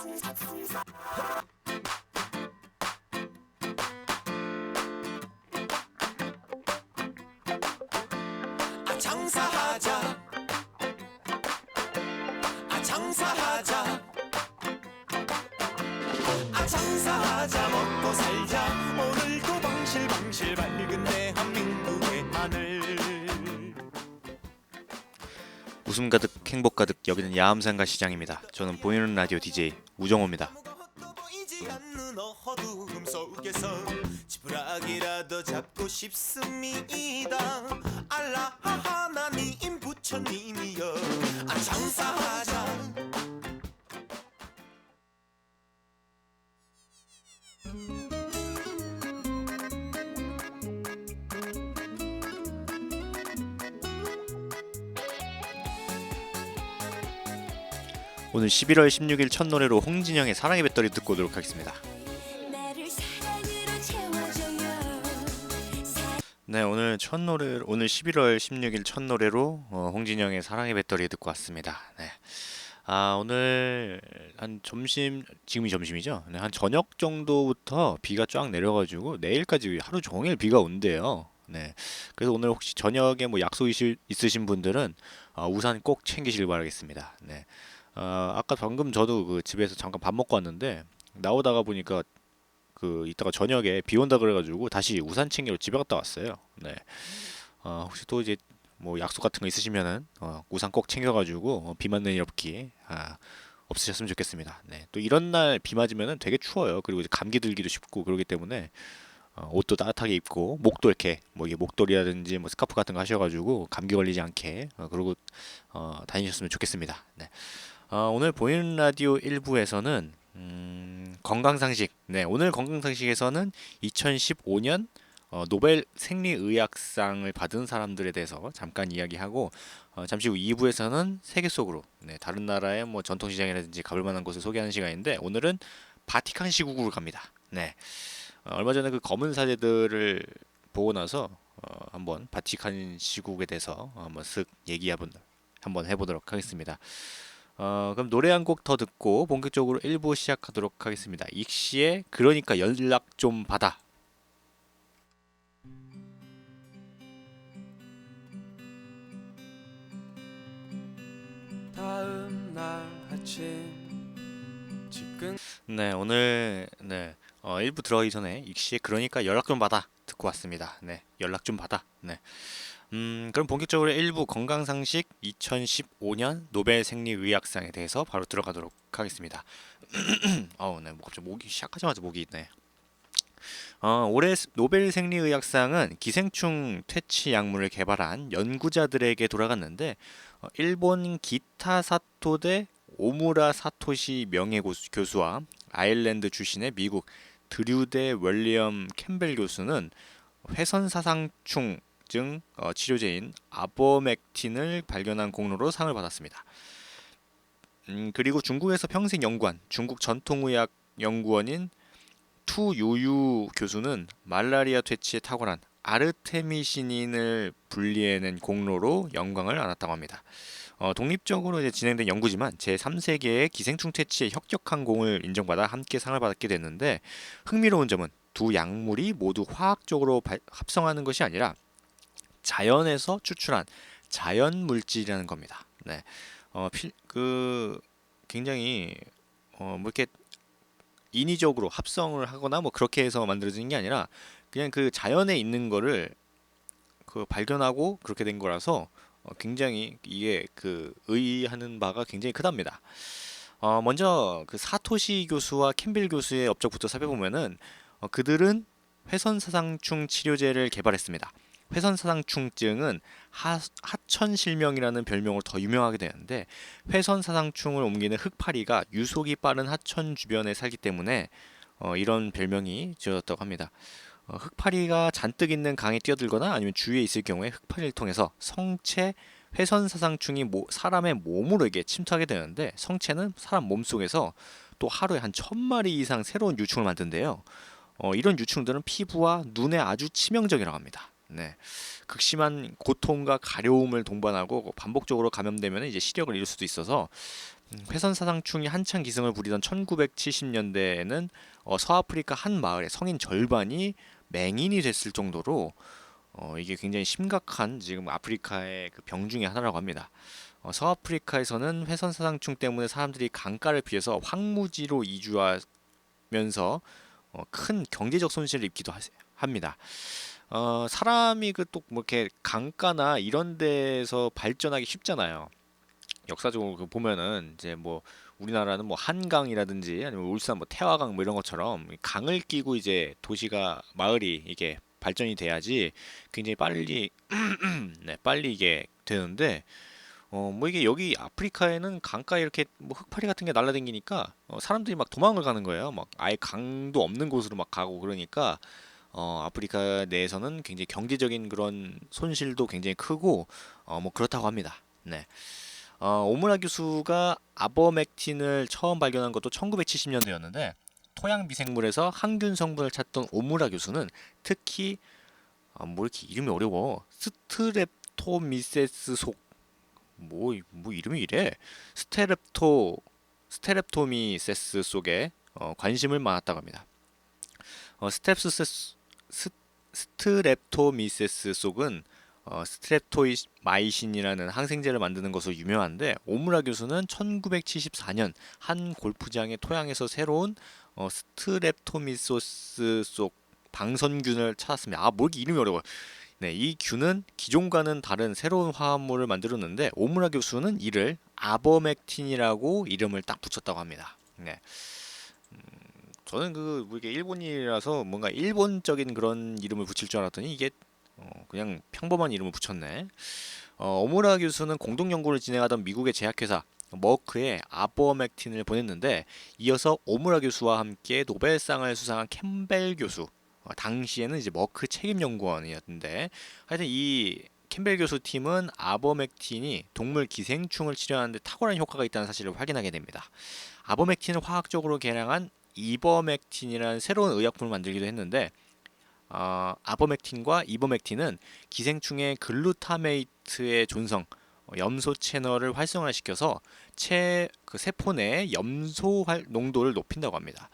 아 장사하자 아 장사하자 아 장사하자 먹고 살자 오늘도 방실방실 밝은 대한민국의 하늘 웃음 가득 행복 가득 여기는 야암상가 시장입니다. 저는 보이는 라디오 DJ 우정호입니다. 아무것도 보이지 않는 어두움 속에서 지푸라기라도 잡고 싶습니다. 알라 하나님 부처님이여 아 장사하자 오늘 11월 16일 첫 노래로 홍진영의 사랑의 배터리 듣고 오도록 하겠습니다. 네, 오늘 11월 16일 첫 노래로 홍진영의 사랑의 배터리 듣고 왔습니다. 네. 오늘 한 지금이 점심이죠? 네, 한 저녁 정도부터 비가 쫙 내려가지고 내일까지 하루 종일 비가 온대요. 네. 그래서 오늘 혹시 저녁에 뭐 약속 있으신 분들은 우산 꼭 챙기시길 바라겠습니다. 네. 아까 방금 저도 그 집에서 잠깐 밥 먹고 왔는데 나오다가 보니까 이따가 저녁에 비 온다 그래가지고 다시 우산 챙기러 집에 갔다 왔어요. 네. 혹시 또 이제 뭐 약속 같은 거 있으시면은 우산 꼭 챙겨가지고 비 맞는 일 없으셨으면 좋겠습니다. 네. 또 이런 날 비 맞으면은 되게 추워요. 그리고 이제 감기 들기도 쉽고 그러기 때문에 옷도 따뜻하게 입고 목도 이렇게 뭐 이게 목도리라든지 뭐 스카프 같은 거 하셔가지고 감기 걸리지 않게 그러고 다니셨으면 좋겠습니다. 네. 오늘 보이는 라디오 1부에서는 건강상식. 네, 오늘 건강상식에서는 2015년 노벨 생리의학상을 받은 사람들에 대해서 잠깐 이야기하고 잠시 후 2부에서는 세계 속으로 다른 나라의 뭐 전통시장이라든지 가볼 만한 곳을 소개하는 시간인데 오늘은 바티칸 시국으로 갑니다. 네, 얼마 전에 그 검은 사제들을 보고 나서 한번 바티칸 시국에 대해서 한번 쓱 한번 해보도록 하겠습니다. 그럼 노래 한 곡 더 듣고 본격적으로 1부 시작하도록 하겠습니다. 익시의 그러니까 연락 좀 받아. 다음 날 아침 지금 네, 오늘 1부 들어가기 전에 익시의 그러니까 연락 좀 받아 듣고 왔습니다. 네, 연락 좀 받아. 네. 그럼 본격적으로 1부 건강상식 2015년 노벨 생리의학상에 대해서 바로 들어가도록 하겠습니다. 네, 갑자기 목이 시작하자마자 목이 있네. 올해 노벨 생리의학상은 기생충 퇴치 약물을 개발한 연구자들에게 돌아갔는데 일본 기타 사토대 오무라 사토시 명예교수와 아일랜드 출신의 미국 드류대 웰리엄 캠벨 교수는 회선사상충 증 치료제인 아버맥틴을 발견한 공로로 상을 받았습니다. 그리고 중국에서 평생 연구한 중국 전통의학 연구원인 투유유 교수는 말라리아 퇴치에 탁월한 아르테미시닌을 분리해낸 공로로 영광을 안았다고 합니다. 독립적으로 이제 진행된 연구지만 제3세계의 기생충 퇴치에 혁혁한 공을 인정받아 함께 상을 받게 됐는데 흥미로운 점은 두 약물이 모두 화학적으로 합성하는 것이 아니라 자연에서 추출한 자연 물질이라는 겁니다. 네, 굉장히 뭐 이렇게 인위적으로 합성을 하거나 뭐 그렇게 해서 만들어지는 게 아니라 그냥 그 자연에 있는 거를 발견하고 그렇게 된 거라서 굉장히 이게 의의하는 바가 굉장히 크답니다. 먼저 그 사토시 교수와 캠빌 교수의 업적부터 살펴보면은 그들은 회선사상충 치료제를 개발했습니다. 회선사상충증은 하천실명이라는 별명으로 더 유명하게 되는데 회선사상충을 옮기는 흑파리가 유속이 빠른 하천 주변에 살기 때문에 이런 별명이 지어졌다고 합니다. 흑파리가 잔뜩 있는 강에 뛰어들거나 아니면 주위에 있을 경우에 흑파리를 통해서 성체 회선사상충이 사람의 몸으로 이게 침투하게 되는데 성체는 사람 몸속에서 또 하루에 한 1000마리 이상 새로운 유충을 만든대요. 이런 유충들은 피부와 눈에 아주 치명적이라고 합니다. 네, 극심한 고통과 가려움을 동반하고 반복적으로 감염되면 이제 시력을 잃을 수도 있어서 회선 사상충이 한창 기승을 부리던 1970년대에는 서아프리카 한 마을의 성인 절반이 맹인이 됐을 정도로 이게 굉장히 심각한 지금 아프리카의 그 병 중에 하나라고 합니다. 서아프리카에서는 회선 사상충 때문에 사람들이 강가를 피해서 황무지로 이주하면서 큰 경제적 손실을 입기도 합니다. 사람이 그 또 뭐 이렇게 강가나 이런 데서 발전하기 쉽잖아요. 역사적으로 그 보면은 이제 뭐 우리나라는 뭐 한강이라든지 아니면 울산 뭐 태화강 뭐 이런 것처럼 강을 끼고 이제 도시가 마을이 이게 발전이 돼야지 굉장히 빨리 네, 빨리 이게 되는데 뭐 이게 여기 아프리카에는 강가에 이렇게 뭐 흙파리 같은 게 날라다니니까 사람들이 막 도망을 가는 거예요. 막 아예 강도 없는 곳으로 막 가고 그러니까 아프리카 내에서는 굉장히 경제적인 그런 손실도 굉장히 크고 뭐 그렇다고 합니다. 네. 오무라 교수가 아버맥틴을 처음 발견한 것도 1970년대였는데 토양 미생물에서 항균 성분을 찾던 오무라 교수는 특히 뭐 이렇게 이름이 어려워 스트랩토미세스 속 뭐 이름이 이래 스테렙토미세스 속에 관심을 많았다고 합니다. 스텝스 스트랩토미세스 속은 스트랩토마이신이라는 항생제를 만드는 것으로 유명한데 오무라 교수는 1974년 한 골프장의 토양에서 새로운 스트랩토미소스 속 방선균을 찾았습니다. 뭐 이렇게 이름이 어려워요. 네, 이 균은 기존과는 다른 새로운 화합물을 만들었는데 오무라 교수는 이를 아버맥틴이라고 이름을 딱 붙였다고 합니다. 네. 저는 뭐 이게 일본이라서 뭔가 일본적인 그런 이름을 붙일 줄 알았더니 이게 그냥 평범한 이름을 붙였네. 오무라 교수는 공동 연구를 진행하던 미국의 제약회사 머크에 아버맥틴을 보냈는데 이어서 오무라 교수와 함께 노벨상을 수상한 캠벨 교수 당시에는 이제 머크 책임 연구원이었는데 하여튼 이 캠벨 교수 팀은 아버맥틴이 동물 기생충을 치료하는 데 탁월한 효과가 있다는 사실을 확인하게 됩니다. 아버맥틴을 화학적으로 개량한 이버맥틴이라는 새로운 의약품을 만들기도 했는데 아버맥틴과 이버맥틴은 기생충의 글루타메이트의 존성, 염소 채널을 활성화시켜서 그 세포 내의 염소 농도를 높인다고 합니다.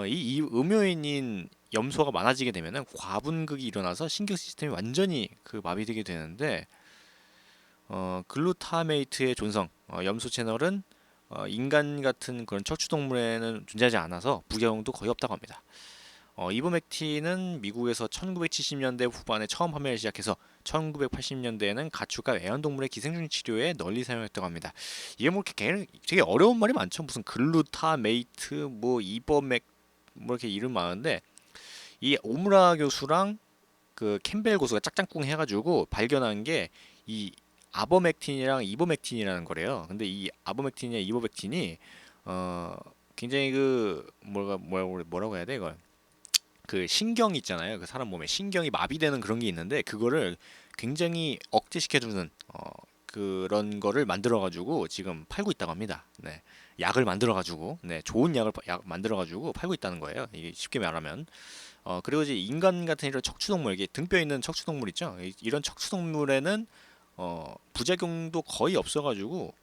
이 음요인인 염소가 많아지게 되면은 과분극이 일어나서 신경 시스템이 완전히 그 마비되게 되는데 글루타메이트의 존성, 염소 채널은 인간 같은 그런 척추동물에는 존재하지 않아서 부작용도 거의 없다고 합니다. 이버맥틴은 미국에서 1970년대 후반에 처음 판매를 시작해서 1980년대에는 가축과 애완동물의 기생충 치료에 널리 사용했다고 합니다. 이게 뭐 이렇게 되게 어려운 말이 많죠. 무슨 글루타메이트, 뭐 이버맥, 뭐 이렇게 이름 많은데 이 오무라 교수랑 그 캠벨 교수가 짝짝꿍 해가지고 발견한 게 이 아버맥틴이랑 이버맥틴이라는 거래요. 근데 이 아버맥틴이나 이버맥틴이 어 굉장히 그 뭐라고 해야 돼 이걸 그 신경 있잖아요. 그 사람 몸에 신경이 마비되는 그런 게 있는데 그거를 굉장히 억제시켜주는 그런 거를 만들어가지고 지금 팔고 있다고 합니다. 네, 약을 만들어가지고 네, 좋은 약 만들어가지고 팔고 있다는 거예요. 이게 쉽게 말하면 그리고 이제 인간 같은 이런 척추동물 이게 등뼈 있는 척추동물 있죠. 이런 척추동물에는 부작용도 거의 없어가지고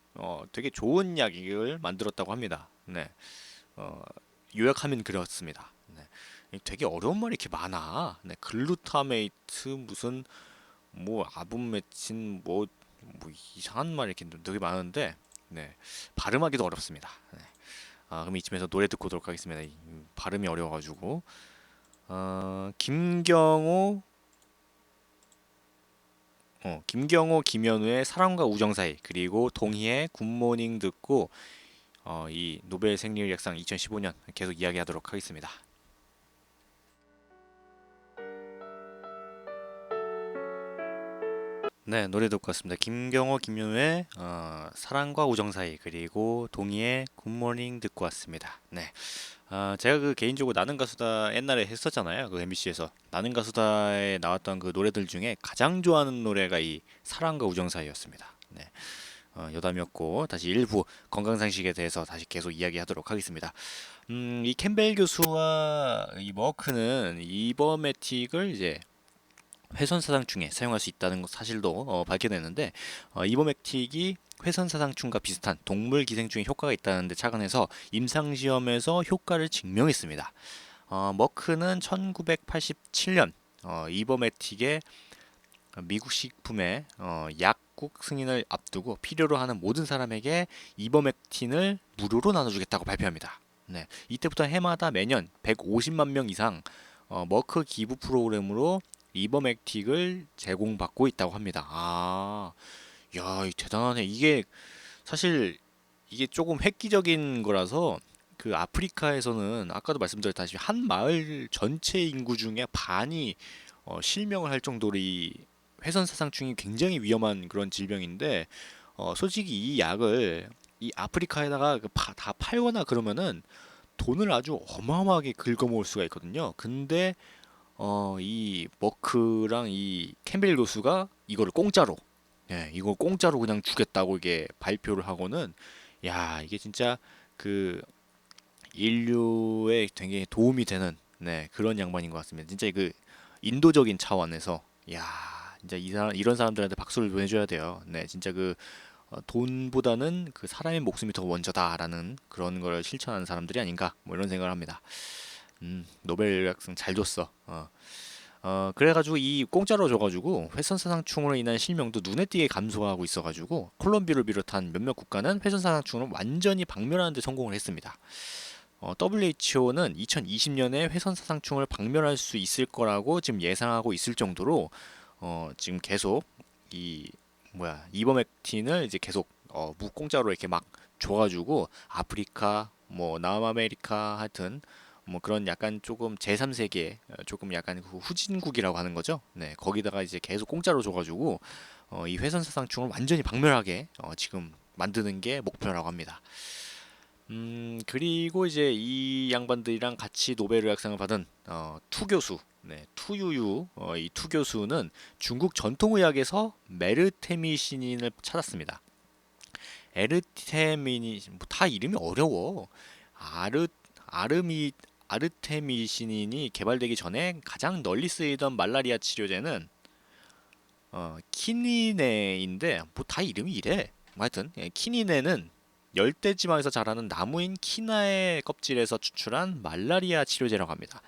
되게 좋은 약을 만들었다고 합니다. 네, 어, 요약하면 그렇습니다. 네. 되게 어려운 말이 이렇게 많아. 네, 글루타메이트 무슨 뭐 아분메친 뭐 이상한 말이 이렇게 되게 많은데 네, 발음하기도 어렵습니다. 네. 그럼 이쯤에서 노래 듣고 오도록 하겠습니다. 발음이 어려워가지고 김경호 김현우의 사랑과 우정 사이 그리고 동희의 굿모닝 듣고 이 노벨 생리의학상 2015년 계속 이야기하도록 하겠습니다. 네, 노래 듣고 왔습니다. 김경호, 김윤우의 사랑과 우정 사이 그리고 동희의 굿모닝 듣고 왔습니다. 네, 제가 그 개인적으로 나는 가수다 옛날에 했었잖아요. 그 MBC에서 나는 가수다에 나왔던 그 노래들 중에 가장 좋아하는 노래가 이 사랑과 우정 사이였습니다. 네, 여담이었고 다시 일부 건강상식에 대해서 다시 계속 이야기하도록 하겠습니다. 이 캠벨 교수와 이 머크는 이버메틱을 이제 회선사상충에 사용할 수 있다는 사실도 밝혀냈는데 이버맥틱이 회선사상충과 비슷한 동물 기생충에 효과가 있다는 데 착안해서 임상시험에서 효과를 증명했습니다. 머크는 1987년 이버맥틱의 미국 식품의 약국 승인을 앞두고 필요로 하는 모든 사람에게 이버맥틴을 무료로 나눠주겠다고 발표합니다. 네, 이때부터 해마다 매년 150만 명 이상 머크 기부 프로그램으로 이버맥틱을 제공받고 있다고 합니다. 야, 대단하네. 이게 사실 이게 조금 획기적인 거라서 그 아프리카에서는 아까도 말씀드렸다시피 한 마을 전체 인구 중에 반이 실명을 할 정도로 이 회선사상충이 굉장히 위험한 그런 질병인데 솔직히 이 약을 이 아프리카에다가 다 팔거나 그러면은 돈을 아주 어마어마하게 긁어모을 수가 있거든요. 근데 이 머크랑 이 캠벨 교수가 이거를 공짜로, 예, 이걸 공짜로 그냥 주겠다고 이게 발표를 하고는, 야, 이게 진짜 그 인류에 되게 도움이 되는, 네, 그런 양반인 것 같습니다. 진짜 그 인도적인 차원에서, 야, 진짜 이런 사람들한테 박수를 보내줘야 돼요. 네, 진짜 그 돈보다는 그 사람의 목숨이 더 먼저다라는 그런 걸 실천하는 사람들이 아닌가, 뭐 이런 생각을 합니다. 노벨학상 잘 줬어. 그래가지고 이 공짜로 줘가지고 회선사상충으로 인한 실명도 눈에 띄게 감소하고 있어가지고 콜롬비아를 비롯한 몇몇 국가는 회선사상충을 완전히 박멸하는 데 성공을 했습니다. WHO는 2020년에 회선사상충을 박멸할 수 있을 거라고 지금 예상하고 있을 정도로 지금 계속 이 이버맥틴을 이제 계속 무공짜로 이렇게 막 줘가지고 아프리카 뭐 남아메리카 하여튼 뭐 그런 약간 조금 제3세계 조금 약간 그 후진국이라고 하는 거죠. 네, 거기다가 이제 계속 공짜로 줘가지고 이 회선사상충을 완전히 박멸하게 지금 만드는 게 목표라고 합니다. 그리고 이제 이 양반들이랑 같이 노벨의학상을 받은 투 교수, 네, 투유유, 이 투 교수는 중국 전통의학에서 메르테미시닌을 찾았습니다. 에르테미닌, 뭐다 이름이 어려워. 아르 아르미 아르테미시닌이 개발되기 전에 가장 널리 쓰이던 말라리아 치료제는 키니네인데 뭐 다 이름이 이래. 뭐 하여튼 키니네는 열대지방에서 자라는 나무인 키나의 껍질에서 추출한 말라리아 치료제라고 합니다.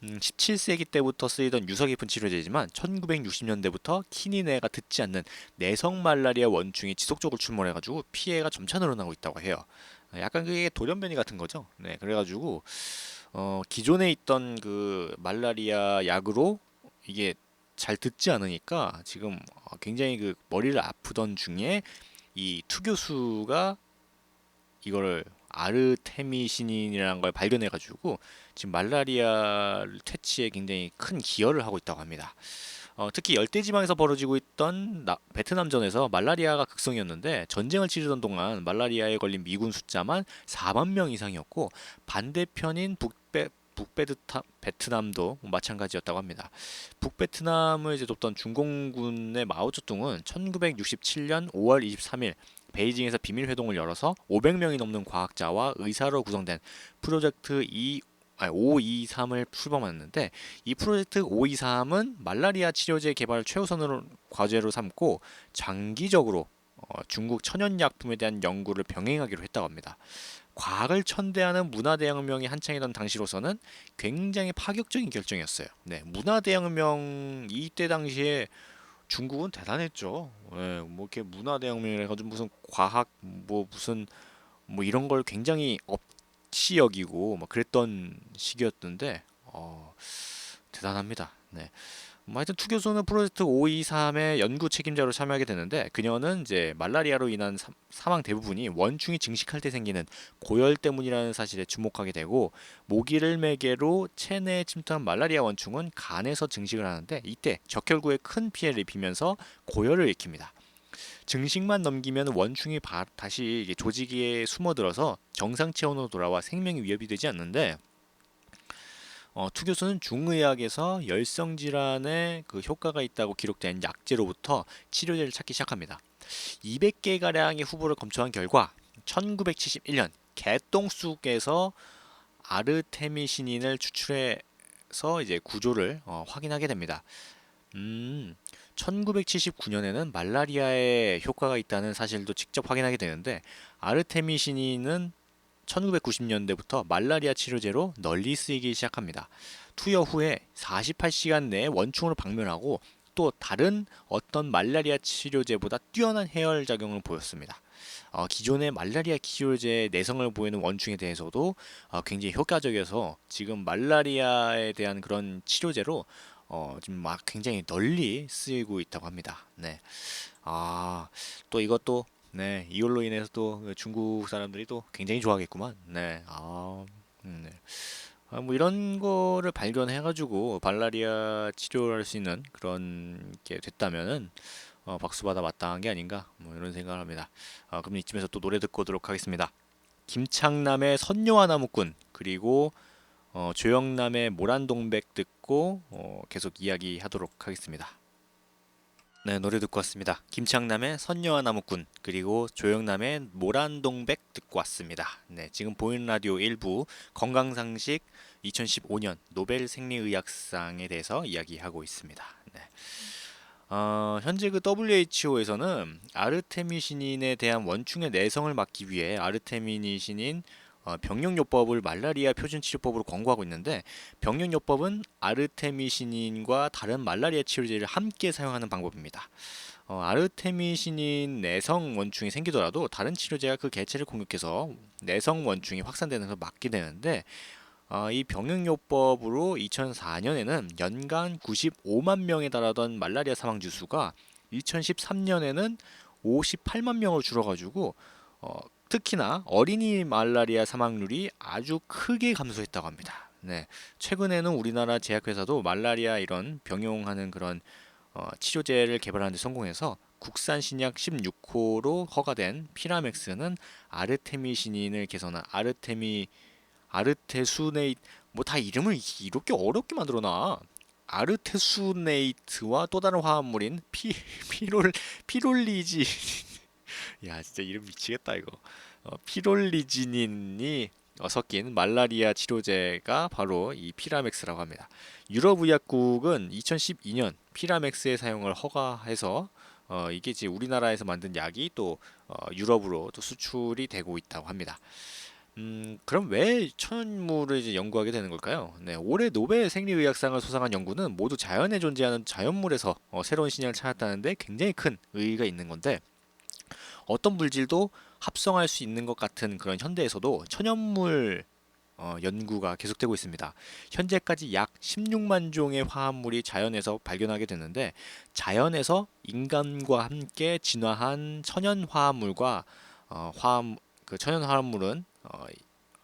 17세기 때부터 쓰이던 유서 깊은 치료제지만 1960년대부터 키니네가 듣지 않는 내성 말라리아 원충이 지속적으로 출몰해가지고 피해가 점차 늘어나고 있다고 해요. 약간 그게 돌연변이 같은 거죠. 네, 그래가지고 기존에 있던 그 말라리아 약으로 이게 잘 듣지 않으니까 지금 굉장히 그 머리를 아프던 중에 이 투 교수가 이거를 아르테미신인이라는 걸 발견해가지고 지금 말라리아 퇴치에 굉장히 큰 기여를 하고 있다고 합니다. 특히 열대지방에서 벌어지고 있던 베트남전에서 말라리아가 극성이었는데 전쟁을 치르던 동안 말라리아에 걸린 미군 숫자만 4만 명 이상이었고 반대편인 북베트남도 마찬가지였다고 합니다. 북베트남을 이제 돕던 중공군의 마오쩌둥은 1967년 5월 23일 베이징에서 비밀 회동을 열어서 500명이 넘는 과학자와 의사로 구성된 프로젝트 523을 출범했는데 이 프로젝트 523은 말라리아 치료제 개발 최우선으로 과제로 삼고 장기적으로 중국 천연약품에 대한 연구를 병행하기로 했다고 합니다. 과학을 천대하는 문화대혁명이 한창이던 당시로서는 굉장히 파격적인 결정이었어요. 네, 문화대혁명 이때 당시에 중국은 대단했죠. 예, 뭐 이렇게 문화대혁명을 해가지고 무슨 과학 무슨 뭐 이런 걸 굉장히 업치 여기고 막 그랬던 시기였던데 대단합니다. 네. 하여튼 투 교수는 프로젝트 523의 연구 책임자로 참여하게 되는데 그녀는 이제 말라리아로 인한 사망 대부분이 원충이 증식할 때 생기는 고열 때문이라는 사실에 주목하게 되고 모기를 매개로 체내에 침투한 말라리아 원충은 간에서 증식을 하는데 이때 적혈구에 큰 피해를 입히면서 고열을 일으킵니다. 증식만 넘기면 원충이 다시 조직에 숨어들어서 정상 체온으로 돌아와 생명이 위협이 되지 않는데 투 교수는 중의학에서 열성 질환에 그 효과가 있다고 기록된 약제로부터 치료제를 찾기 시작합니다. 200개 가량의 후보를 검토한 결과 1971년 개똥쑥에서 아르테미신인을 추출해서 이제 구조를 확인하게 됩니다. 음, 1979년에는 말라리아에 효과가 있다는 사실도 직접 확인하게 되는데 아르테미신인은 1990년대부터 말라리아 치료제로 널리 쓰이기 시작합니다. 투여 후에 48시간 내에 원충을 박멸하고 또 다른 어떤 말라리아 치료제보다 뛰어난 해열 작용을 보였습니다. 기존의 말라리아 치료제의 내성을 보이는 원충에 대해서도 굉장히 효과적이어서 지금 말라리아에 대한 그런 치료제로 지금 막 굉장히 널리 쓰이고 있다고 합니다. 네. 또 이것도 네, 이걸로 인해서 또 중국 사람들이 또 굉장히 좋아하겠구만. 네. 네. 뭐 이런 거를 발견해가지고 발라리아 치료를 할 수 있는 그런 게 됐다면은 박수 받아 마땅한 게 아닌가 뭐 이런 생각을 합니다. 그럼 이쯤에서 또 노래 듣고 오도록 하겠습니다. 김창남의 선녀와 나무꾼 그리고 조영남의 모란동백 듣고 계속 이야기하도록 하겠습니다. 네, 노래 듣고 왔습니다. 김창남의 선녀와 나무꾼 그리고 조영남의 모란동백 듣고 왔습니다. 네, 지금 보이는 라디오 일부 건강상식 2015년 노벨 생리의학상에 대해서 이야기하고 있습니다. 네. 현재 그 WHO에서는 아르테미신인에 대한 원충의 내성을 막기 위해 아르테미니신인 병용요법을 말라리아 표준치료법으로 권고하고 있는데 병용요법은 아르테미신인과 다른 말라리아 치료제를 함께 사용하는 방법입니다. 아르테미신인 내성 원충이 생기더라도 다른 치료제가 그 개체를 공격해서 내성 원충이 확산되는 것을 막게 되는데 이 병용요법으로 2004년에는 연간 95만 명에 달하던 말라리아 사망주 수가 2013년에는 58만 명으로 줄어가지고 특히나 어린이 말라리아 사망률이 아주 크게 감소했다고 합니다. 네, 최근에는 우리나라 제약회사도 말라리아 이런 병용하는 그런 치료제를 개발하는 데 성공해서 국산 신약 16호로 허가된 피라맥스는 아르테미신인을 개선한 아르테수네이트 뭐 다 이름을 이렇게 어렵게 만들어놔. 아르테수네이트와 또 다른 화합물인 피롤리지 야 진짜 이름 미치겠다 이거. 피롤리지닌이 섞인 말라리아 치료제가 바로 이 피라맥스라고 합니다. 유럽의약국은 2012년 피라맥스의 사용을 허가해서 이게 이제 우리나라에서 만든 약이 또 유럽으로 또 수출이 되고 있다고 합니다. 그럼 왜 천연물을 이제 연구하게 되는 걸까요? 네, 올해 노벨 생리의학상을 수상한 연구는 모두 자연에 존재하는 자연물에서 새로운 신약을 찾았다는데 굉장히 큰 의의가 있는 건데 어떤 물질도 합성할 수 있는 것 같은 그런 현대에서도 천연물 연구가 계속되고 있습니다. 현재까지 약 16만 종의 화합물이 자연에서 발견하게 됐는데 자연에서 인간과 함께 진화한 천연 화합물과 그 천연 화합물은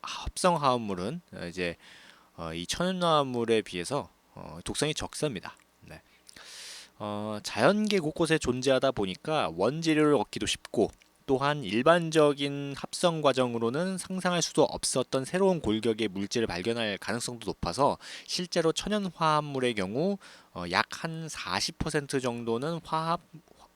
합성 화합물은 이제 이 천연 화합물에 비해서 독성이 적습니다. 네. 자연계 곳곳에 존재하다 보니까 원재료를 얻기도 쉽고 또한 일반적인 합성 과정으로는 상상할 수도 없었던 새로운 골격의 물질을 발견할 가능성도 높아서 실제로 천연 화합물의 경우 약 한 40% 정도는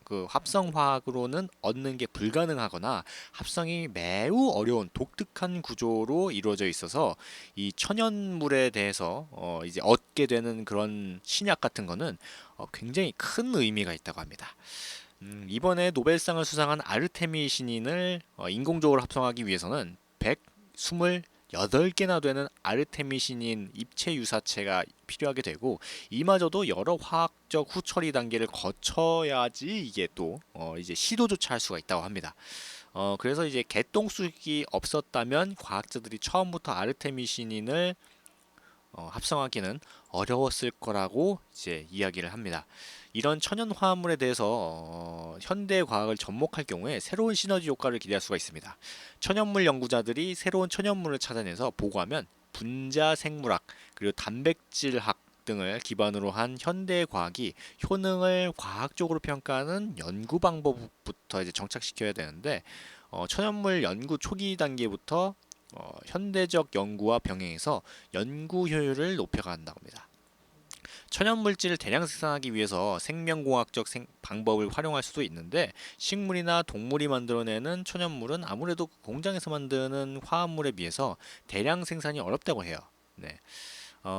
그 합성 화학으로는 얻는 게 불가능하거나 합성이 매우 어려운 독특한 구조로 이루어져 있어서 이 천연물에 대해서 이제 얻게 되는 그런 신약 같은 거는 굉장히 큰 의미가 있다고 합니다. 이번에 노벨상을 수상한 아르테미 신인을 인공적으로 합성하기 위해서는 128개나 되는 아르테미 신인 입체 유사체가 필요하게 되고 이마저도 여러 화학적 후처리 단계를 거쳐야지 이게 또 이제 시도조차 할 수가 있다고 합니다. 그래서 이제 개똥쑥이 없었다면 과학자들이 처음부터 아르테미 신인을 합성하기는 어려웠을 거라고 이제 이야기를 합니다. 이런 천연 화합물에 대해서 현대 과학을 접목할 경우에 새로운 시너지 효과를 기대할 수가 있습니다. 천연물 연구자들이 새로운 천연물을 찾아내서 보고하면 분자 생물학 그리고 단백질학 등을 기반으로 한 현대 과학이 효능을 과학적으로 평가하는 연구 방법부터 이제 정착시켜야 되는데 천연물 연구 초기 단계부터 현대적 연구와 병행해서 연구 효율을 높여간다고 합니다. 천연물질을 대량 생산하기 위해서 생명공학적 방법을 활용할 수도 있는데 식물이나 동물이 만들어내는 천연물은 아무래도 공장에서 만드는 화합물에 비해서 대량 생산이 어렵다고 해요. 네.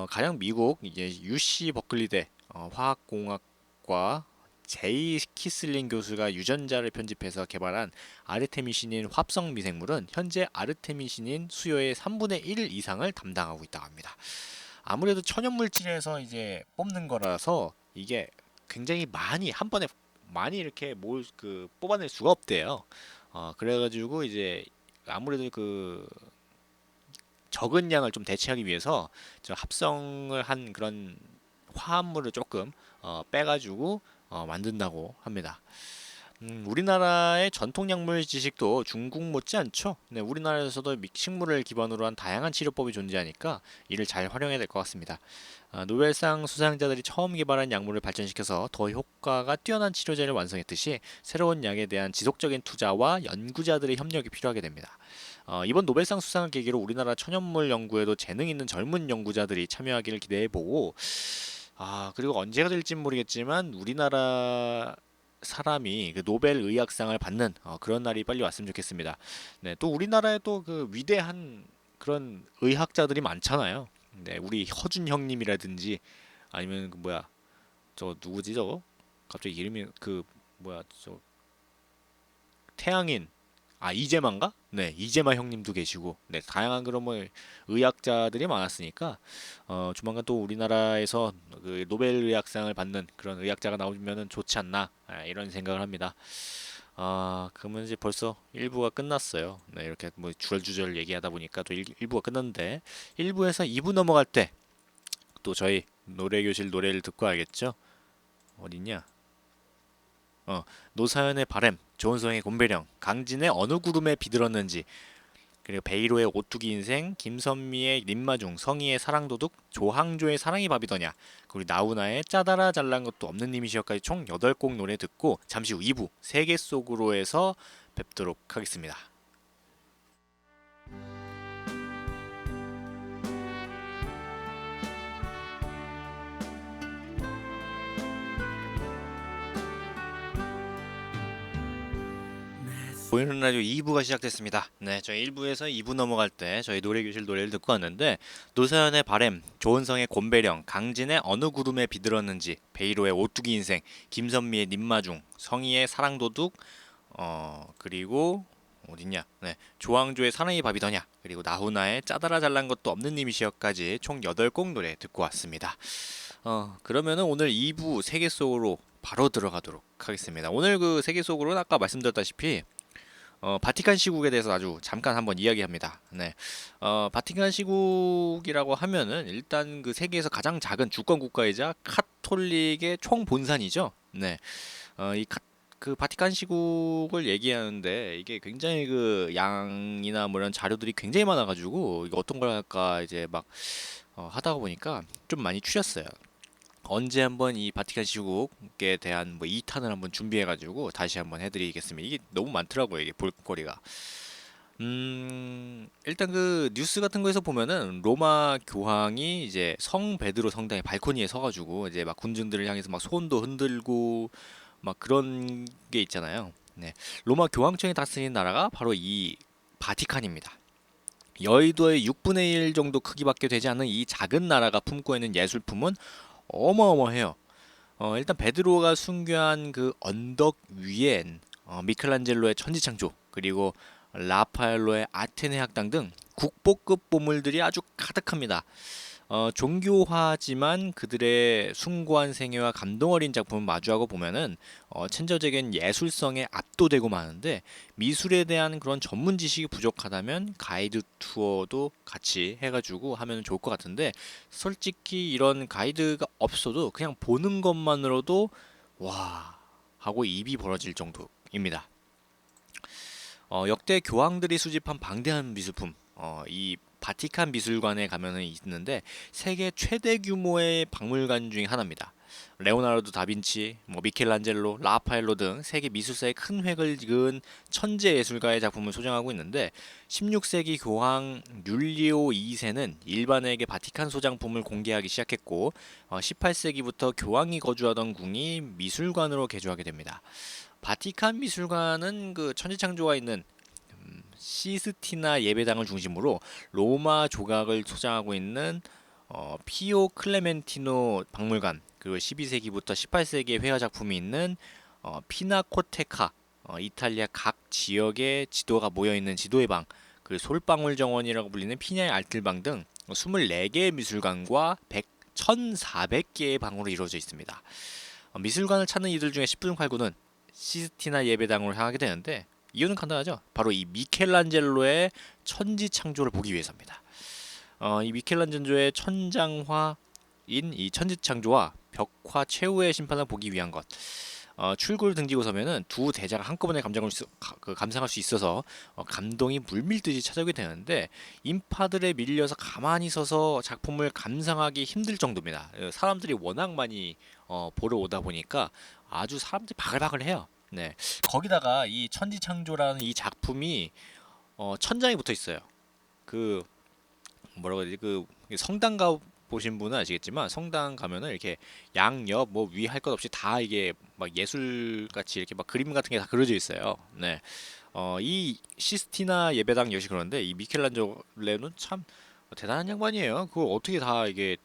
가령 미국 이제 UC 버클리대 화학공학 대학과 제이 키슬링 교수가 유전자를 편집해서 개발한 아르테미신인 합성 미생물은 현재 아르테미신인 수요의 3분의 1 이상을 담당하고 있다고 합니다. 아무래도 천연물질에서 이제 뽑는 거라서 이게 굉장히 많이 한 번에 많이 이렇게 뽑아낼 수가 없대요. 그래가지고 이제 아무래도 그 적은 양을 좀 대체하기 위해서 저 합성을 한 그런 화합물을 조금 빼가지고 만든다고 합니다. 우리나라의 전통 약물 지식도 중국 못지않죠. 네, 우리나라에서도 식물을 기반으로 한 다양한 치료법이 존재하니까 이를 잘 활용해야 될 것 같습니다. 노벨상 수상자들이 처음 개발한 약물을 발전시켜서 더 효과가 뛰어난 치료제를 완성했듯이 새로운 약에 대한 지속적인 투자와 연구자들의 협력이 필요하게 됩니다. 이번 노벨상 수상을 계기로 우리나라 천연물 연구에도 재능 있는 젊은 연구자들이 참여하기를 기대해보고, 그리고 언제가 될진 모르겠지만 우리나라 사람이 그 노벨 의학상을 받는 그런 날이 빨리 왔으면 좋겠습니다. 네, 또 우리나라에 또 그 위대한 그런 의학자들이 많잖아요. 네, 우리 허준 형님이라든지 아니면 그 뭐야 저 누구지 저거 갑자기 이름이 그 뭐야 저 태양인 이재만가? 네, 이재만 형님도 계시고, 네, 다양한 그런 뭐 의학자들이 많았으니까, 조만간 또 우리나라에서 그 노벨 의학상을 받는 그런 의학자가 나오면은 좋지 않나, 이런 생각을 합니다. 그러면 이제 벌써 1부가 끝났어요. 네, 이렇게 뭐 주절주절 얘기하다 보니까 또 1부가 끝났는데, 1부에서 2부 넘어갈 때, 또 저희 노래교실 노래를 듣고 알겠죠? 어딨냐? 노사연의 바램, 조은성의 곰배령, 강진의 어느 구름에 비들었는지, 그리고 베이로의 오뚜기 인생, 김선미의 림마중, 성희의 사랑도둑, 조항조의 사랑이 밥이더냐, 그리고 나훈아의 짜다라 잘난 것도 없는 님이시여까지 총 8곡 노래 듣고 잠시 후 2부 세계 속으로에서 뵙도록 하겠습니다. 보이는 라디오 2부가 시작됐습니다. 네, 저희 1부에서 2부 넘어갈 때 저희 노래교실 노래를 듣고 왔는데 노사연의 바램, 조은성의 곰배령, 강진의 어느 구름에 비들었는지, 베이로의 오뚜기 인생, 김선미의 님마중, 성희의 사랑도둑, 그리고 어딨냐? 네, 조항조의 사랑이 밥이더냐, 그리고 나훈아의 짜다라 잘난 것도 없는 님이시여까지 총 8곡 노래 듣고 왔습니다. 그러면은 오늘 2부 세계 속으로 바로 들어가도록 하겠습니다. 오늘 그 세계 속으로는 아까 말씀드렸다시피 바티칸 시국에 대해서 아주 잠깐 한번 이야기합니다. 네, 바티칸 시국이라고 하면은 일단 그 세계에서 가장 작은 주권 국가이자 카톨릭의 총 본산이죠. 네, 그 바티칸 시국을 얘기하는데 이게 굉장히 그 양이나 뭐 이런 자료들이 굉장히 많아가지고 이거 어떤 걸 할까 이제 막 하다가 보니까 좀 많이 추렸어요. 언제 한번 이 바티칸 시국에 대한 뭐 2탄을 한번 준비해가지고 다시 한번 해드리겠습니다. 이게 너무 많더라고요, 이게 볼거리가. 일단 그 뉴스 같은 거에서 보면은 로마 교황이 이제 성 베드로 성당의 발코니에 서가지고 이제 막 군중들을 향해서 막 손도 흔들고 막 그런 게 있잖아요. 네, 로마 교황청이 다스리는 나라가 바로 이 바티칸입니다. 여의도의 6분의 1 정도 크기밖에 되지 않는 이 작은 나라가 품고 있는 예술품은 어마어마해요. 일단 베드로가 순교한 그 언덕 위엔 미켈란젤로의 천지창조, 그리고 라파엘로의 아테네 학당 등 국보급 보물들이 아주 가득합니다. 종교화지만 그들의 숭고한 생애와 감동 어린 작품을 마주하고 보면은 천재적인 예술성에 압도되고 마는데, 미술에 대한 그런 전문 지식이 부족하다면 가이드 투어도 같이 해가지고 하면 좋을 것 같은데, 솔직히 이런 가이드가 없어도 그냥 보는 것만으로도 와 하고 입이 벌어질 정도입니다. 역대 교황들이 수집한 방대한 미술품, 이 바티칸 미술관에 가면은 있는데 세계 최대 규모의 박물관 중에 하나입니다. 레오나르도 다빈치, 뭐 미켈란젤로, 라파엘로 등 세계 미술사에 큰 획을 그은 천재 예술가의 작품을 소장하고 있는데, 16세기 교황 율리오 2세는 일반에게 바티칸 소장품을 공개하기 시작했고, 18세기부터 교황이 거주하던 궁이 미술관으로 개조하게 됩니다. 바티칸 미술관은 그 천지창조가 있는 시스티나 예배당을 중심으로 로마 조각을 소장하고 있는 피오 클레멘티노 박물관, 그리고 12세기부터 18세기의 회화 작품이 있는 피나코테카, 이탈리아 각 지역의 지도가 모여 있는 지도의 방, 그리고 솔방울 정원이라고 불리는 피냐의 알뜰방 등 24개의 미술관과 1,400개의 방으로 이루어져 있습니다. 미술관을 찾는 이들 중에 10분 칼군은 시스티나 예배당으로 향하게 되는데 이유는 간단하죠. 바로 이 미켈란젤로의 천지창조를 보기 위해서입니다. 이 미켈란젤로의 천장화인 이 천지창조와 벽화 최후의 심판을 보기 위한 것. 출구를 등지고 서면은 두 대자가 한꺼번에 감상할 수 있어서 감동이 물밀듯이 찾아오게 되는데 인파들에 밀려서 가만히 서서 작품을 감상하기 힘들 정도입니다. 사람들이 워낙 많이 보러 오다 보니까 아주 사람들이 바글바글해요. 네, 거기다가 이 천지창조라는 이 작품이 천장에 붙어 있어요. 그 뭐라고 해야 되지? 그 성당 가 보신 분은 아시겠지만 성당 가면은 이렇게 양옆 뭐 위 할 것 없이 다 이게 막 예술 같이 이렇게 막 그림 같은 게 다 그려져 있어요. 네. 이 시스티나 예배당 역시 그런데 이 미켈란젤로는 참 대단한 양반이에요. 그걸 어떻게 다 이게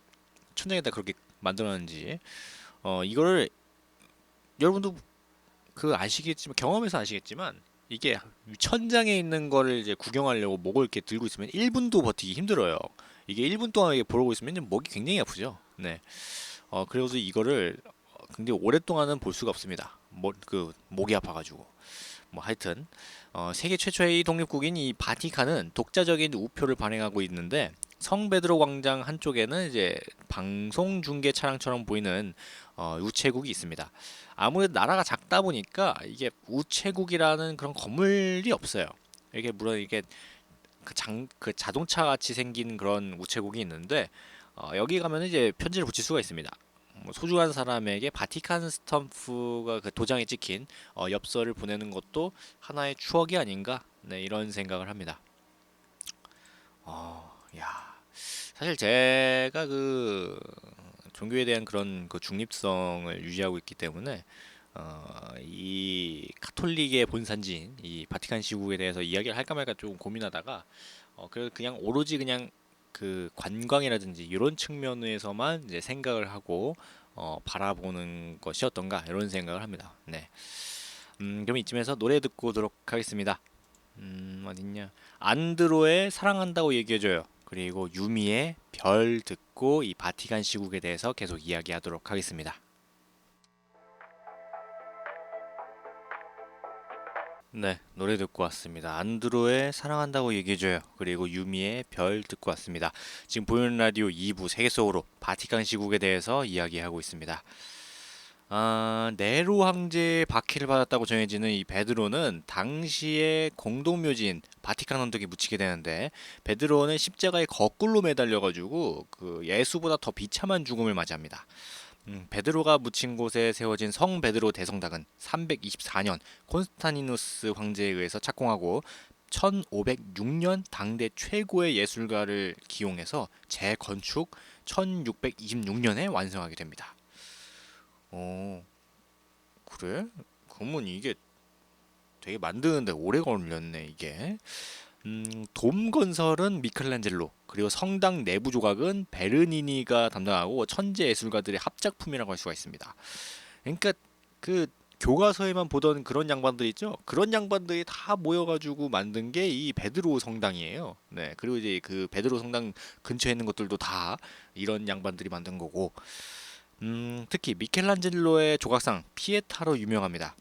천장에다 그렇게 만들었는지. 이거를 여러분도 그 아시겠지만 경험해서 아시겠지만 이게 천장에 있는 거를 이제 구경하려고 목을 이렇게 들고 있으면 1분도 버티기 힘들어요. 이게 1분 동안 이게 보고 있으면 목이 굉장히 아프죠. 네. 그래서 이거를 굉장히 오랫동안은 볼 수가 없습니다. 목이 아파가지고. 뭐 하여튼 세계 최초의 독립국인 이 바티칸은 독자적인 우표를 발행하고 있는데 성 베드로 광장 한쪽에는 이제 방송 중계 차량처럼 보이는 우체국이 있습니다. 아무래도 나라가 작다 보니까 이게 우체국이라는 그런 건물이 없어요. 이게 물론 이게 그 자동차 같이 생긴 그런 우체국이 있는데 여기 가면 이제 편지를 붙일 수가 있습니다. 뭐 소중한 사람에게 바티칸 스탬프가 그 도장에 찍힌 엽서를 보내는 것도 하나의 추억이 아닌가, 네, 이런 생각을 합니다. 야, 사실 제가 그 종교에 대한 그런 그 중립성을 유지하고 있기 때문에 이 카톨릭의 본산지인 이 바티칸 시국에 대해서 이야기를 할까 말까 좀 고민하다가 그래서 그냥 오로지 그냥 그 관광이라든지 이런 측면에서만 이제 생각을 하고 바라보는 것이었던가 이런 생각을 합니다. 네. 그럼 이쯤에서 노래 듣고 오도록 하겠습니다. 어딨냐? 안드로의 사랑한다고 얘기해줘요. 그리고 유미의 별 듣고 이 바티칸 시국에 대해서 계속 이야기하도록 하겠습니다. 네, 노래 듣고 왔습니다. 안드로의 사랑한다고 얘기해줘요. 그리고 유미의 별 듣고 왔습니다. 지금 보이는 라디오 2부 세계 속으로 바티칸 시국에 대해서 이야기하고 있습니다. 네로 황제의 박해를 받았다고 전해지는 이 베드로는 당시의 공동묘지인 바티칸 언덕에 묻히게 되는데 베드로는 십자가에 거꾸로 매달려가지고 그 예수보다 더 비참한 죽음을 맞이합니다. 베드로가 묻힌 곳에 세워진 성 베드로 대성당은 324년 콘스탄티누스 황제에 의해서 착공하고 1506년 당대 최고의 예술가를 기용해서 재건축 1626년에 완성하게 됩니다. 어, 그래? 그러면 이게 되게 만드는데 오래 걸렸네, 이게. 돔 건설은 미켈란젤로, 그리고 성당 내부 조각은 베르니니가 담당하고 천재 예술가들의 합작품이라고 할 수가 있습니다. 그러니까 그 교과서에만 보던 그런 양반들 있죠? 그런 양반들이 다 모여가지고 만든 게 이 베드로 성당이에요. 네, 그리고 이제 그 베드로 성당 근처에 있는 것들도 다 이런 양반들이 만든 거고, 특히 미켈란젤로의 조각상 피에타로 유명합니다.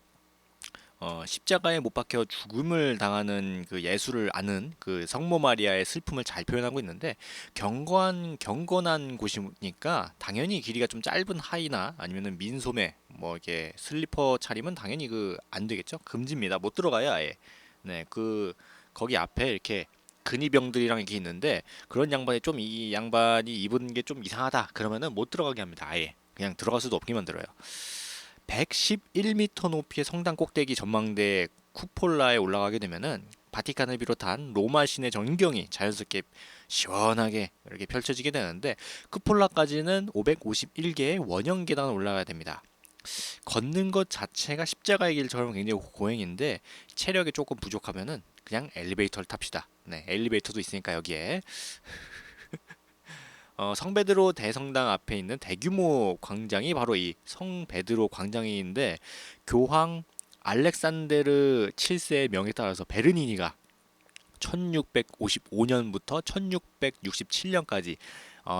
십자가에 못 박혀 죽음을 당하는 그 예수를 아는 그 성모 마리아의 슬픔을 잘 표현하고 있는데 경건한 곳이니까 당연히 길이가 좀 짧은 하이나 아니면은 민소매 뭐 이렇게 슬리퍼 차림은 당연히 그 안 되겠죠. 금지입니다. 못 들어가요 아예. 네, 그 거기 앞에 이렇게 근위병들이랑 이렇게 있는데 그런 양반이 좀 이 양반이 입은 게 좀 이상하다 그러면은 못 들어가게 합니다. 아예 그냥 들어갈 수도 없게 만들어요. 111m 높이의 성당 꼭대기 전망대 쿠폴라에 올라가게 되면은 바티칸을 비롯한 로마 시내 전경이 자연스럽게 시원하게 이렇게 펼쳐지게 되는데 쿠폴라까지는 551개의 원형 계단을 올라가야 됩니다. 걷는 것 자체가 십자가의 길처럼 굉장히 고행인데 체력이 조금 부족하면은 그냥 엘리베이터를 탑시다. 네, 엘리베이터도 있으니까 여기에 성베드로 대성당 앞에 있는 대규모 광장이 바로 이 성베드로 광장인데 교황 알렉산데르 7세의 명에 따라서 베르니니가 1655년부터 1667년까지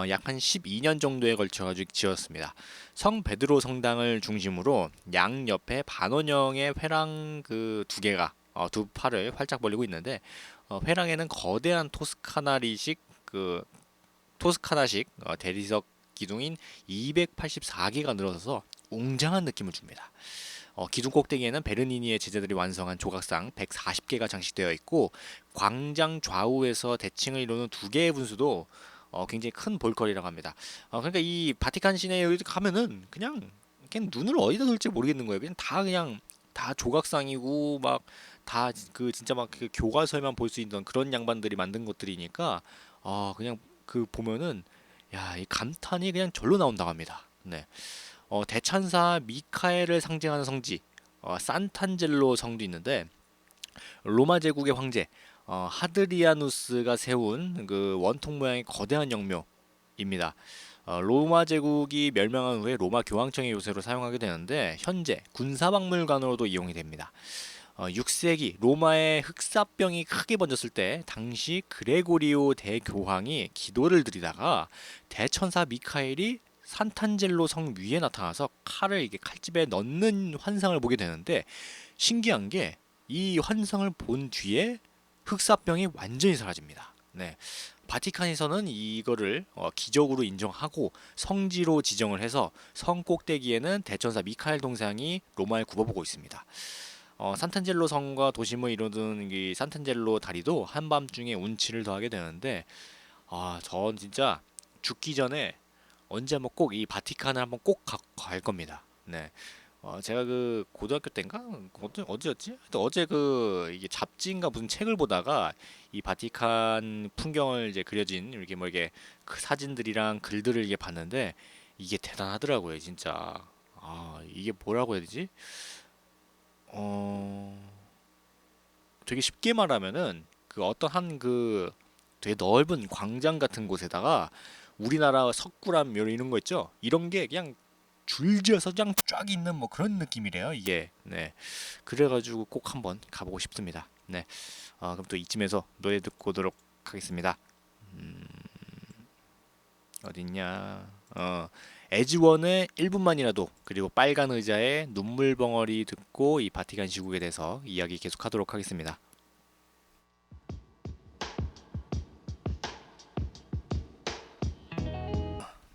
약 한 12년 정도에 걸쳐 가지고 지었습니다. 성 베드로 성당을 중심으로 양 옆에 반원형의 회랑 그 두 개가 두 팔을 활짝 벌리고 있는데 회랑에는 거대한 토스카나식 대리석 기둥인 284개가 늘어서서 웅장한 느낌을 줍니다. 기둥 꼭대기에는 베르니니의 제자들이 완성한 조각상 140개가 장식되어 있고 광장 좌우에서 대칭을 이루는 두 개의 분수도 굉장히 큰 볼거리라고 합니다. 그러니까 이 바티칸 시내에 여기 가면은 그냥 눈을 어디다 둘지 모르겠는 거예요. 그냥 다 조각상이고 막 다 그 진짜 막 그 교과서에만 볼 수 있는 그런 양반들이 만든 것들이니까 그냥 그 보면은 야, 이 감탄이 그냥 절로 나온다고 합니다. 네. 대천사 미카엘을 상징하는 성지 산탄젤로 성도 있는데 로마 제국의 황제 하드리아누스가 세운 그 원통 모양의 거대한 영묘입니다. 로마 제국이 멸망한 후에 로마 교황청의 요새로 사용하게 되는데 현재 군사박물관으로도 이용이 됩니다. 6세기 로마의 흑사병이 크게 번졌을 때 당시 그레고리오 대교황이 기도를 드리다가 대천사 미카엘이 산탄젤로 성 위에 나타나서 칼을 이게 칼집에 넣는 환상을 보게 되는데 신기한 게 이 환상을 본 뒤에 흑사병이 완전히 사라집니다. 네. 바티칸에서는 이거를 기적으로 인정하고 성지로 지정을 해서 성 꼭대기에는 대천사 미카엘 동상이 로마를 굽어보고 있습니다. 산탄젤로 성과 도심을 이루는 이 산탄젤로 다리도 한밤중에 운치를 더하게 되는데 전 진짜 죽기 전에 언제 한번 꼭 이 바티칸을 한번 꼭 갈 겁니다. 네. 제가 그 고등학교 때인가 어제였지? 하여튼 어제 그 이게 잡지인가 무슨 책을 보다가 이 바티칸 풍경을 이제 그려진 이렇게 뭐 이게 그 사진들이랑 글들을 이게 봤는데 이게 대단하더라고요, 진짜. 이게 뭐라고 해야 되지? 되게 쉽게 말하면은 그 어떤 한 그 되게 넓은 광장 같은 곳에다가 우리나라 석굴암 이런 거 있죠? 이런 게 그냥 줄지어서 그냥 쫙 있는 뭐 그런 느낌이래요, 이게. 네. 그래가지고 꼭 한번 가보고 싶습니다. 네. 그럼 또 이쯤에서 노래 듣고 오도록 하겠습니다. 어딨냐? 에즈원의 1분만이라도 그리고 빨간 의자의 눈물 벙어리 듣고 이 바티칸 시국에 대해서 이야기 계속하도록 하겠습니다.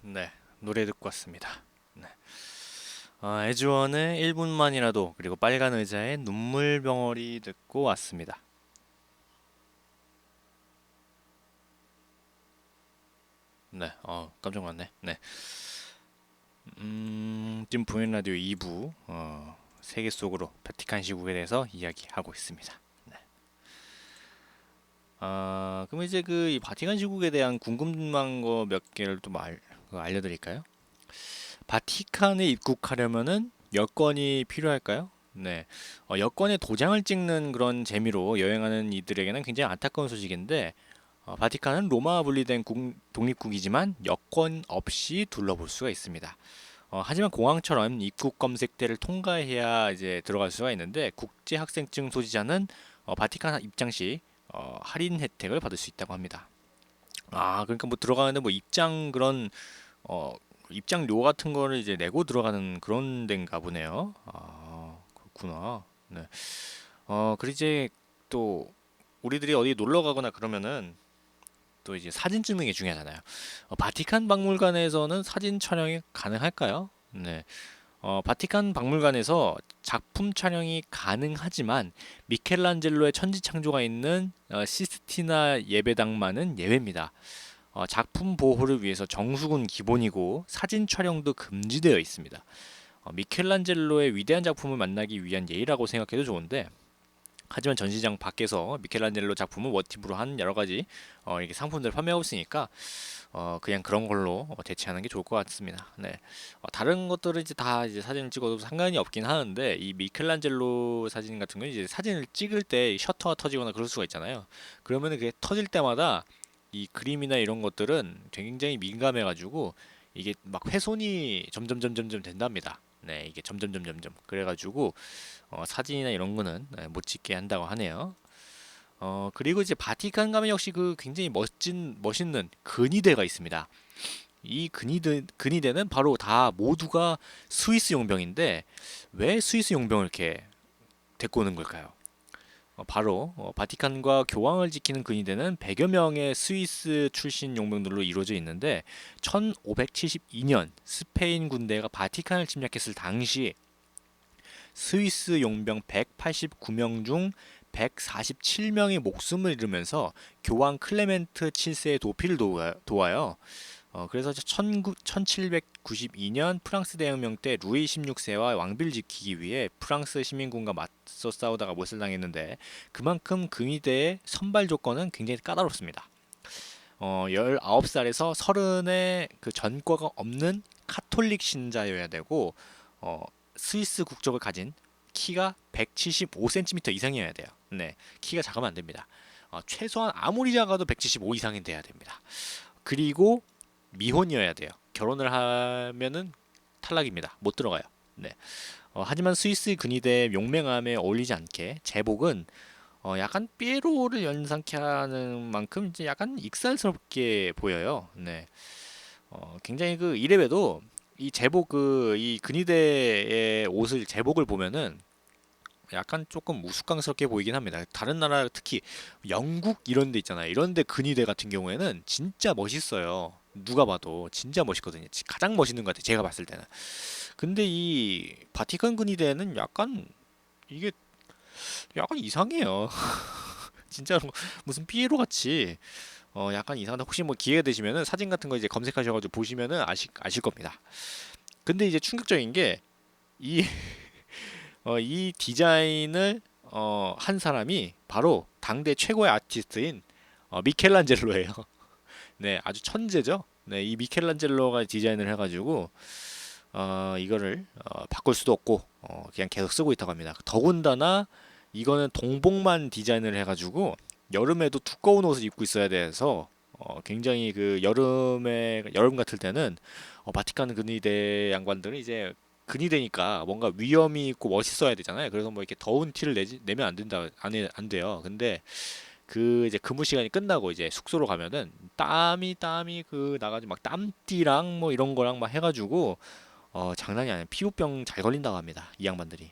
네, 노래 듣고 왔습니다. 네. 에즈원의 1분만이라도 그리고 빨간 의자의 눈물 벙어리 듣고 왔습니다. 네, 깜짝 놀랐네. 네. 지금 보이는 라디오 2부 세계 속으로 바티칸 시국에 대해서 이야기하고 있습니다. 네. 그럼 이제 그 이 바티칸 시국에 대한 궁금한 거 몇 개를 또 알려드릴까요? 바티칸에 입국하려면은 여권이 필요할까요? 네. 여권에 도장을 찍는 그런 재미로 여행하는 이들에게는 굉장히 안타까운 소식인데 바티칸은 로마와 분리된 독립국이지만 여권 없이 둘러볼 수가 있습니다. 하지만 공항처럼 입국 검색대를 통과해야 이제 들어갈 수가 있는데 국제 학생증 소지자는 바티칸 입장 시 할인 혜택을 받을 수 있다고 합니다. 그러니까 뭐 들어가는데 뭐 입장료 같은 거를 이제 내고 들어가는 그런 데인가 보네요. 그렇구나. 네. 그리고 이제 또 우리들이 어디 놀러 가거나 그러면은 또 이제 사진 찍는 게 중요하잖아요. 바티칸 박물관에서는 사진 촬영이 가능할까요? 네. 바티칸 박물관에서 작품 촬영이 가능하지만 미켈란젤로의 천지창조가 있는 시스티나 예배당만은 예외입니다. 작품 보호를 위해서 정숙은 기본이고 사진 촬영도 금지되어 있습니다. 미켈란젤로의 위대한 작품을 만나기 위한 예의라고 생각해도 좋은데 하지만 전시장 밖에서 미켈란젤로 작품을 모티브로 한 여러 가지 이렇게 상품들을 판매하고 있으니까 그냥 그런 걸로 대체하는 게 좋을 것 같습니다. 네. 다른 것들은 이제 다 이제 사진을 찍어도 상관이 없긴 하는데 이 미켈란젤로 사진 같은 경우는 이제 사진을 찍을 때 셔터가 터지거나 그럴 수가 있잖아요. 그러면은 그게 터질 때마다 이 그림이나 이런 것들은 굉장히 민감해가지고 이게 막 훼손이 점점점점점 된답니다. 네, 이게 점점점점점 그래가지고 사진이나 이런 거는 못 찍게 한다고 하네요. 그리고 이제 바티칸 가면 역시 그 굉장히 멋있는 근위대가 있습니다. 이 근위대는 바로 다 모두가 스위스 용병인데 왜 스위스 용병을 이렇게 데리고 오는 걸까요? 바로 바티칸과 교황을 지키는 근위대는 100여 명의 스위스 출신 용병들로 이루어져 있는데 1572년 스페인 군대가 바티칸을 침략했을 당시 스위스 용병 189명 중 147명이 목숨을 잃으면서 교황 클레멘트 7세의 도피를 도와요. 그래서 1792년 프랑스 대혁명 때 루이 16세와 왕비를 지키기 위해 프랑스 시민군과 맞서 싸우다가 못을 당했는데 그만큼 근위대의 선발 조건은 굉장히 까다롭습니다. 19살에서 30의 그 전과가 없는 카톨릭 신자여야 되고 스위스 국적을 가진 키가 175cm 이상이어야 돼요. 네, 키가 작으면 안 됩니다. 최소한 아무리 작아도 175 이상이 돼야 됩니다. 그리고 미혼이어야 돼요. 결혼을 하면은 탈락입니다. 못 들어가요. 네. 하지만 스위스 근위대 용맹함에 어울리지 않게 제복은 약간 삐에로를 연상케 하는 만큼 이제 약간 익살스럽게 보여요. 네. 굉장히 그 이래봬도 이 제복 이 근위대의 옷을 제복을 보면은 약간 조금 우스꽝스럽게 보이긴 합니다. 다른 나라 특히 영국 이런 데 있잖아요. 이런 데 근위대 같은 경우에는 진짜 멋있어요. 누가 봐도 진짜 멋있거든요. 가장 멋있는 것 같아요. 제가 봤을 때는. 근데 이 바티칸 근위대는 약간 이게 약간 이상해요. 진짜로 무슨 피에로 같이 약간 이상하다. 혹시 뭐 기회가 되시면은 사진 같은 거 이제 검색하셔가지고 보시면은 아실 겁니다. 근데 이제 충격적인 게 이 이 디자인을 한 사람이 바로 당대 최고의 아티스트인 미켈란젤로예요. 네, 아주 천재죠. 네, 이 미켈란젤로가 디자인을 해가지고 이거를 바꿀 수도 없고 그냥 계속 쓰고 있다고 합니다. 더군다나 이거는 동복만 디자인을 해가지고 여름에도 두꺼운 옷을 입고 있어야 돼서 굉장히 그 여름 같을 때는 바티칸 근위대 양반들은 이제 근위대니까 뭔가 위엄이 있고 멋있어야 되잖아요. 그래서 뭐 이렇게 더운 티를 내면 안 돼요. 근데 그 이제 근무 시간이 끝나고 이제 숙소로 가면은 땀이 그 나가지고 막 땀띠랑 뭐 이런 거랑 막 해가지고 장난이 아니에요. 피부병 잘 걸린다고 합니다. 이 양반들이.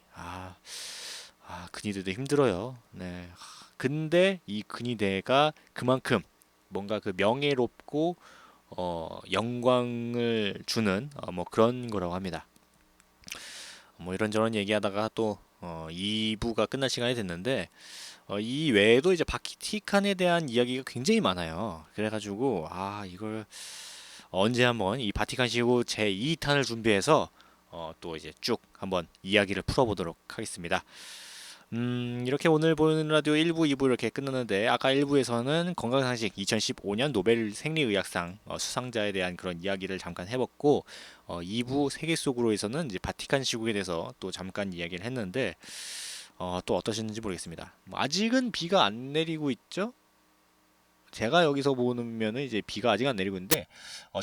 근위대도 힘들어요. 네. 근데 이 근위대가 그만큼 뭔가 그 명예롭고 영광을 주는 뭐 그런 거라고 합니다. 뭐 이런저런 얘기하다가 또 2부가 끝날 시간이 됐는데 이 외에도 이제 바티칸에 대한 이야기가 굉장히 많아요. 그래가지고 이걸 언제 한번 이 바티칸 시고 제 2탄을 준비해서 또 이제 쭉 한번 이야기를 풀어보도록 하겠습니다. 이렇게 오늘 보는 라디오 1부, 2부 이렇게 끝났는데 아까 1부에서는 건강상식 2015년 노벨 생리의학상 수상자에 대한 그런 이야기를 잠깐 해봤고 2부 세계 속으로에서는 이제 바티칸 시국에 대해서 또 잠깐 이야기를 했는데 또 어떠셨는지 모르겠습니다. 뭐 아직은 비가 안 내리고 있죠? 제가 여기서 보면은 이제 비가 아직 안 내리고 있는데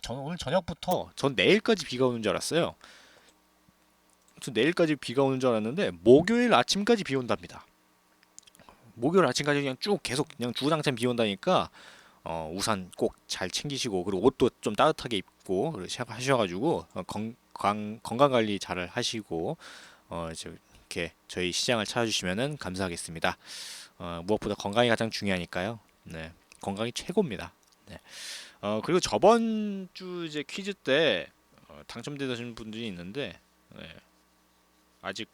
저는 오늘 저녁부터 전 내일까지 비가 오는 줄 알았어요. 내일까지 비가 오는 줄 알았는데 목요일 아침까지 비 온답니다. 목요일 아침까지 그냥 쭉 계속 그냥 주구장창 비 온다니까 우산 꼭 잘 챙기시고 그리고 옷도 좀 따뜻하게 입고 하셔가지고 건강 관리 잘 하시고 이렇게 저희 시장을 찾아주시면은 감사하겠습니다. 무엇보다 건강이 가장 중요하니까요. 네, 건강이 최고입니다. 네. 그리고 저번 주 이제 퀴즈 때 당첨되신 분들이 있는데 네, 아직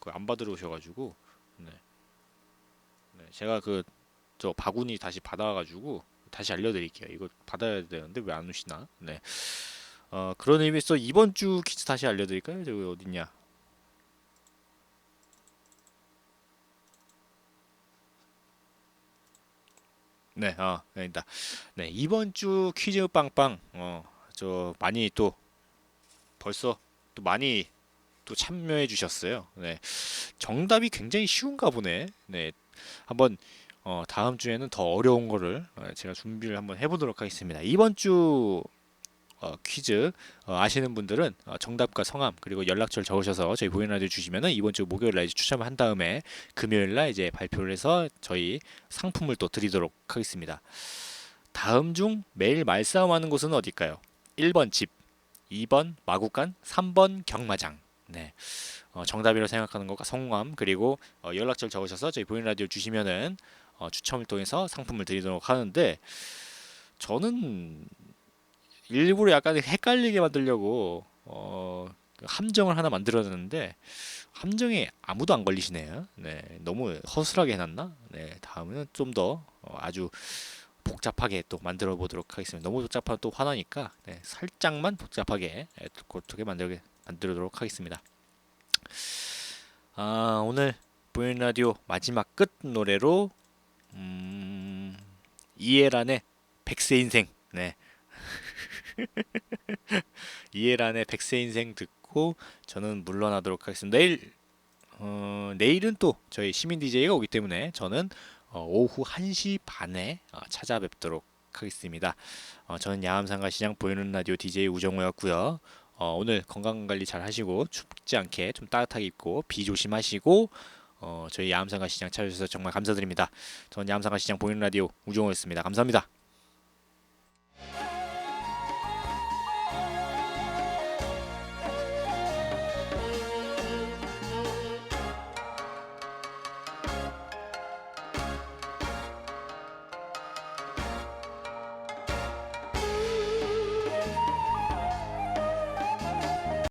안 받으러 오셔가지고 네. 제가 저 바구니 다시 받아가지고 다시 알려드릴게요. 이거 받아야 되는데 왜 안 오시나? 네. 그런 의미에서 이번 주 퀴즈 다시 알려드릴까요? 저기 어딨냐? 네, 여기다. 네, 이번 주 퀴즈 빵빵. 저 많이 또 벌써 또 많이 또 참여해 주셨어요. 네. 정답이 굉장히 쉬운가 보네. 네. 한번 다음 주에는 더 어려운 거를 제가 준비를 한번 해보도록 하겠습니다. 이번 주 퀴즈 아시는 분들은 정답과 성함 그리고 연락처를 적으셔서 저희 보이는 라디오 주시면은 이번 주 목요일 날 이제 추첨을 한 다음에 금요일 날 이제 발표를 해서 저희 상품을 또 드리도록 하겠습니다. 다음 중 매일 말싸움하는 곳은 어딜까요? 1번 집, 2번 마구간, 3번 경마장. 네. 정답이라고 생각하는 것과 성함 그리고 연락처를 적으셔서 저희 보이는 라디오 주시면은 추첨을 통해서 상품을 드리도록 하는데 저는 일부러 약간 헷갈리게 만들려고 함정을 하나 만들었는데 함정에 아무도 안 걸리시네요. 네, 너무 허술하게 해놨나? 네, 다음에는 좀 더 아주 복잡하게 또 만들어 보도록 하겠습니다. 너무 복잡하면 또 화나니까 네, 살짝만 복잡하게 어떻게 만들도록 하겠습니다. 오늘 보이는 라디오 마지막 끝 노래로 이해란의 백세 인생. 네. 이해란의 백세 인생 듣고 저는 물러나도록 하겠습니다. 내일은 또 저희 시민 DJ가 오기 때문에 저는 오후 1시 반에 찾아뵙도록 하겠습니다. 저는 야암상가시장 보이는 라디오 DJ 우정우였고요. 오늘 건강관리 잘 하시고 춥지 않게 좀 따뜻하게 입고 비 조심하시고 저희 야암상가시장 찾아주셔서 정말 감사드립니다. 저는 야암상가시장 보이는 라디오 우정우였습니다. 감사합니다.